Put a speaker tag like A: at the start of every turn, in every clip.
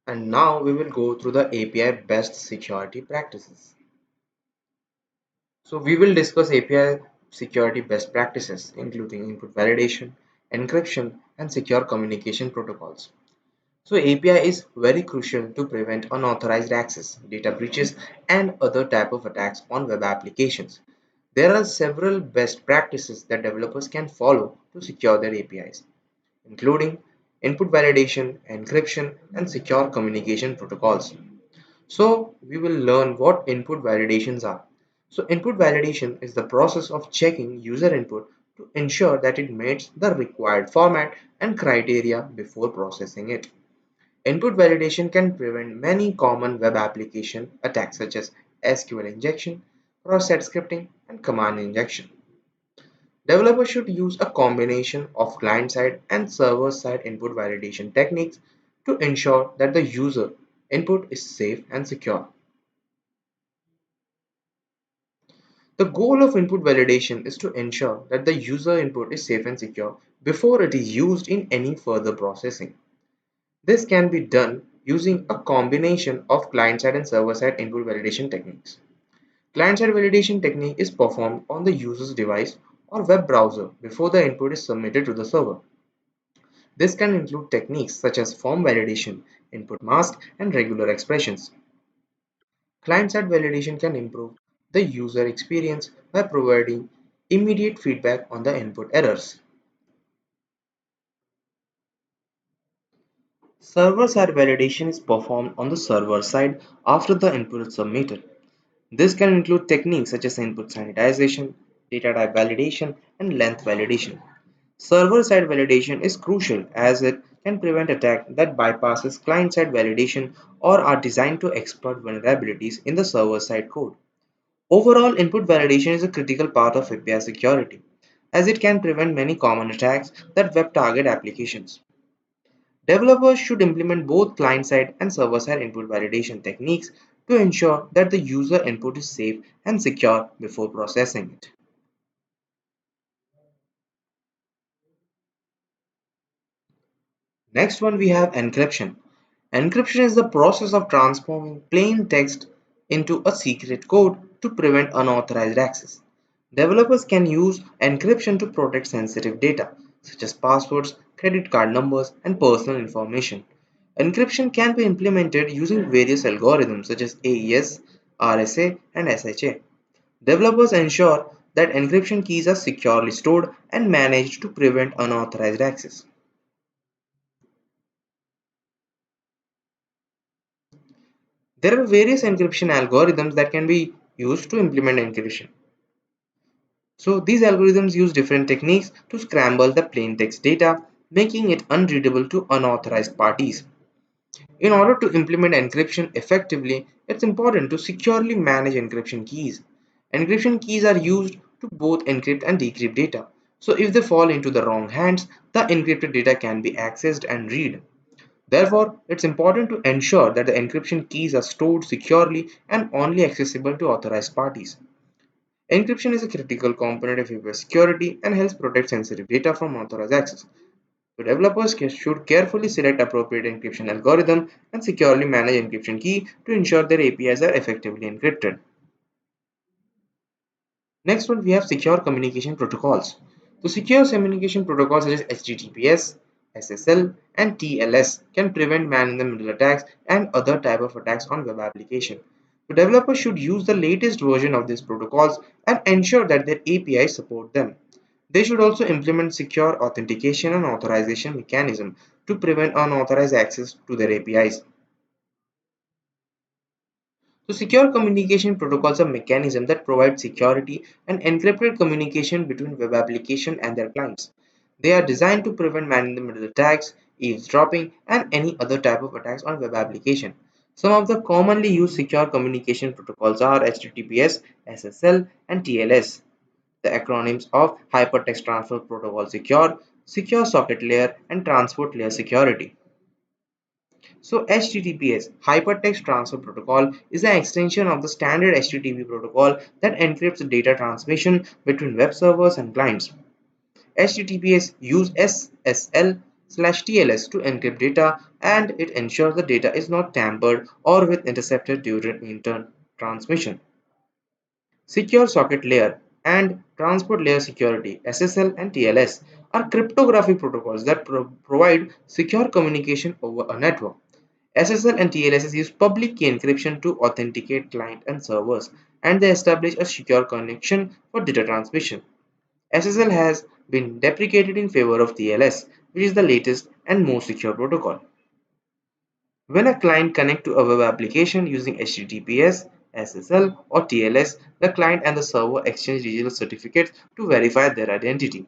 A: And now we will go through the API best security practices. So we will discuss API security best practices, including input validation, encryption, and secure communication protocols. So API is very crucial to prevent unauthorized access, data breaches, and other type of attacks on web applications. There are several best practices that developers can follow to secure their APIs, including input validation, encryption, and secure communication protocols. So we will learn what input validations are. So input validation is the process of checking user input to ensure that it meets the required format and criteria before processing it. Input validation can prevent many common web application attacks such as SQL injection, cross-site scripting, and command injection. Developers should use a combination of client-side and server-side input validation techniques to ensure that the user input is safe and secure. The goal of input validation is to ensure that the user input is safe and secure before it is used in any further processing. This can be done using a combination of client-side and server-side input validation techniques. Client-side validation technique is performed on the user's device or web browser before the input is submitted to the server. This can include techniques such as form validation, input mask, and regular expressions. Client-side validation can improve the user experience by providing immediate feedback on the input errors. Server-side validation is performed on the server side after the input is submitted. This can include techniques such as input sanitization, data type validation, and length validation. Server-side validation is crucial as it can prevent attacks that bypasses client-side validation or are designed to exploit vulnerabilities in the server-side code. Overall, input validation is a critical part of API security, as it can prevent many common attacks that web target applications. Developers should implement both client-side and server-side input validation techniques to ensure that the user input is safe and secure before processing it. Next one we have encryption. Encryption is the process of transforming plain text into a secret code to prevent unauthorized access. Developers can use encryption to protect sensitive data, such as passwords, credit card numbers, and personal information. Encryption can be implemented using various algorithms such as AES, RSA, and SHA. Developers ensure that encryption keys are securely stored and managed to prevent unauthorized access. There are various encryption algorithms that can be used to implement encryption. So these algorithms use different techniques to scramble the plain text data, making it unreadable to unauthorized parties. In order to implement encryption effectively, it's important to securely manage encryption keys. Encryption keys are used to both encrypt and decrypt data. So if they fall into the wrong hands, the encrypted data can be accessed and read. Therefore, it's important to ensure that the encryption keys are stored securely and only accessible to authorized parties. Encryption is a critical component of API security and helps protect sensitive data from unauthorized access. So developers should carefully select appropriate encryption algorithm and securely manage encryption key to ensure their APIs are effectively encrypted. Next one we have secure communication protocols. So secure communication protocols such as HTTPS, SSL, and TLS can prevent man-in-the-middle attacks and other type of attacks on web application. So developers should use the latest version of these protocols and ensure that their APIs support them. They should also implement secure authentication and authorization mechanism to prevent unauthorized access to their APIs. So secure communication protocols are mechanisms that provide security and encrypted communication between web application and their clients. They are designed to prevent man-in-the-middle attacks, eavesdropping, and any other type of attacks on web application. Some of the commonly used secure communication protocols are HTTPS, SSL, and TLS. The acronyms of Hypertext Transfer Protocol Secure, Secure Socket Layer, and Transport Layer Security. So HTTPS, Hypertext Transfer Protocol, is an extension of the standard HTTP protocol that encrypts data transmission between web servers and clients. HTTPS use SSL TLS to encrypt data, and it ensures the data is not tampered or with intercepted during transmission. Secure socket layer and transport layer security (SSL and TLS) are cryptographic protocols that provide secure communication over a network. SSL and TLS use public key encryption to authenticate client and servers, and they establish a secure connection for data transmission. SSL has been deprecated in favor of TLS, which is the latest and most secure protocol. When a client connects to a web application using HTTPS, SSL, or TLS, the client and the server exchange digital certificates to verify their identity.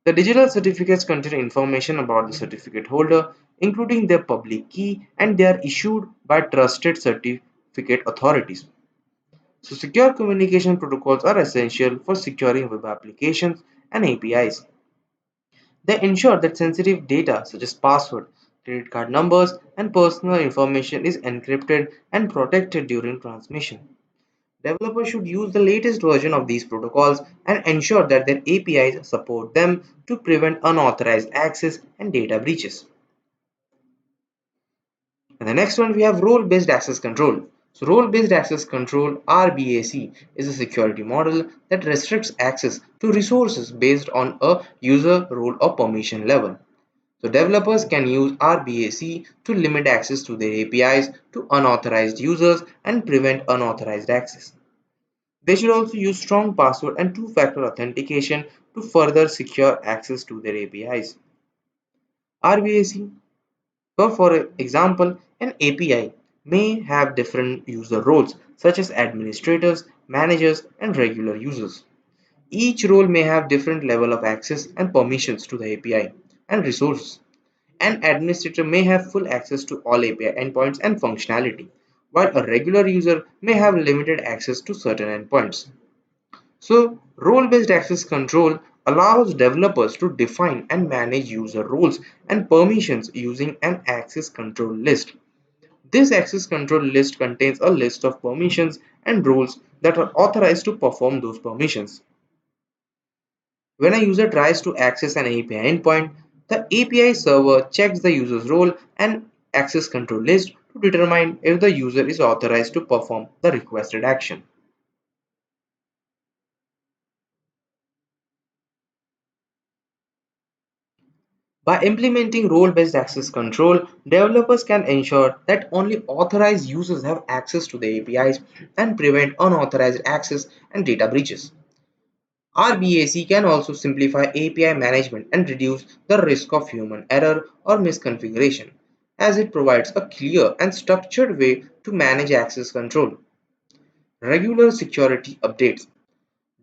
A: The digital certificates contain information about the certificate holder, including their public key, and they are issued by trusted certificate authorities. So, secure communication protocols are essential for securing web applications and APIs. They ensure that sensitive data such as password, credit card numbers, and personal information is encrypted and protected during transmission. Developers should use the latest version of these protocols and ensure that their APIs support them to prevent unauthorized access and data breaches. And the next one we have role-based access control. So role-based access control RBAC is a security model that restricts access to resources based on a user role or permission level. So developers can use RBAC to limit access to their APIs to unauthorized users and prevent unauthorized access. They should also use strong password and two-factor authentication to further secure access to their APIs. RBAC, for example, an API may have different user roles such as administrators, managers, and regular users. Each role may have different level of access and permissions to the API and resources. An administrator may have full access to all API endpoints and functionality, while a regular user may have limited access to certain endpoints. So, role-based access control allows developers to define and manage user roles and permissions using an access control list. This access control list contains a list of permissions and roles that are authorized to perform those permissions. When a user tries to access an API endpoint, the API server checks the user's role and access control list to determine if the user is authorized to perform the requested action. By implementing role-based access control, developers can ensure that only authorized users have access to the APIs and prevent unauthorized access and data breaches. RBAC can also simplify API management and reduce the risk of human error or misconfiguration, as it provides a clear and structured way to manage access control. Regular security updates.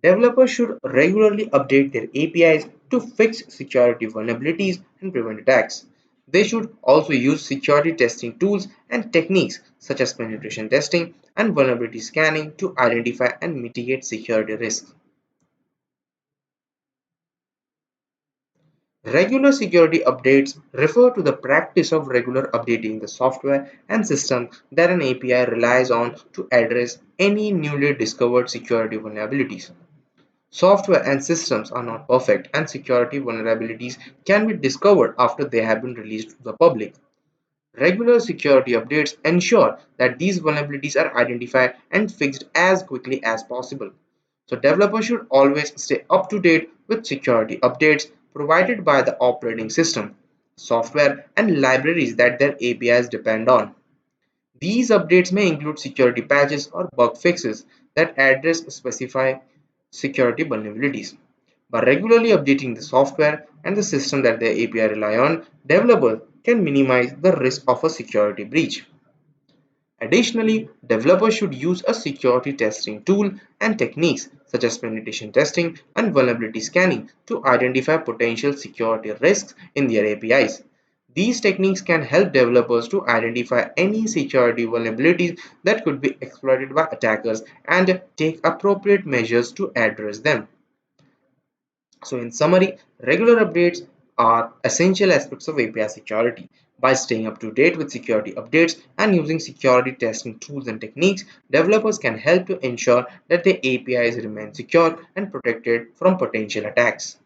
A: Developers should regularly update their APIs to fix security vulnerabilities and prevent attacks. They should also use security testing tools and techniques such as penetration testing and vulnerability scanning to identify and mitigate security risks. Regular security updates refer to the practice of regular updating the software and system that an API relies on to address any newly discovered security vulnerabilities. Software and systems are not perfect, and security vulnerabilities can be discovered after they have been released to the public. Regular security updates ensure that these vulnerabilities are identified and fixed as quickly as possible. So developers should always stay up to date with security updates provided by the operating system, software, and libraries that their APIs depend on. These updates may include security patches or bug fixes that address specified security vulnerabilities. By regularly updating the software and the system that their API rely on, developers can minimize the risk of a security breach. Additionally, developers should use a security testing tool and techniques such as penetration testing and vulnerability scanning to identify potential security risks in their APIs. These techniques can help developers to identify any security vulnerabilities that could be exploited by attackers and take appropriate measures to address them. So in summary, regular updates are essential aspects of API security. By staying up to date with security updates and using security testing tools and techniques, developers can help to ensure that their APIs remain secure and protected from potential attacks.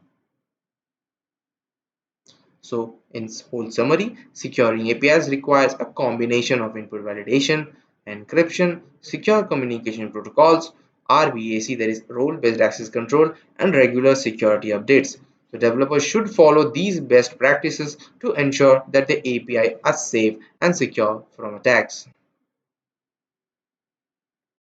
A: So, in whole summary, securing APIs requires a combination of input validation, encryption, secure communication protocols, RBAC, that is role-based access control, and regular security updates. So, developers should follow these best practices to ensure that the API are safe and secure from attacks.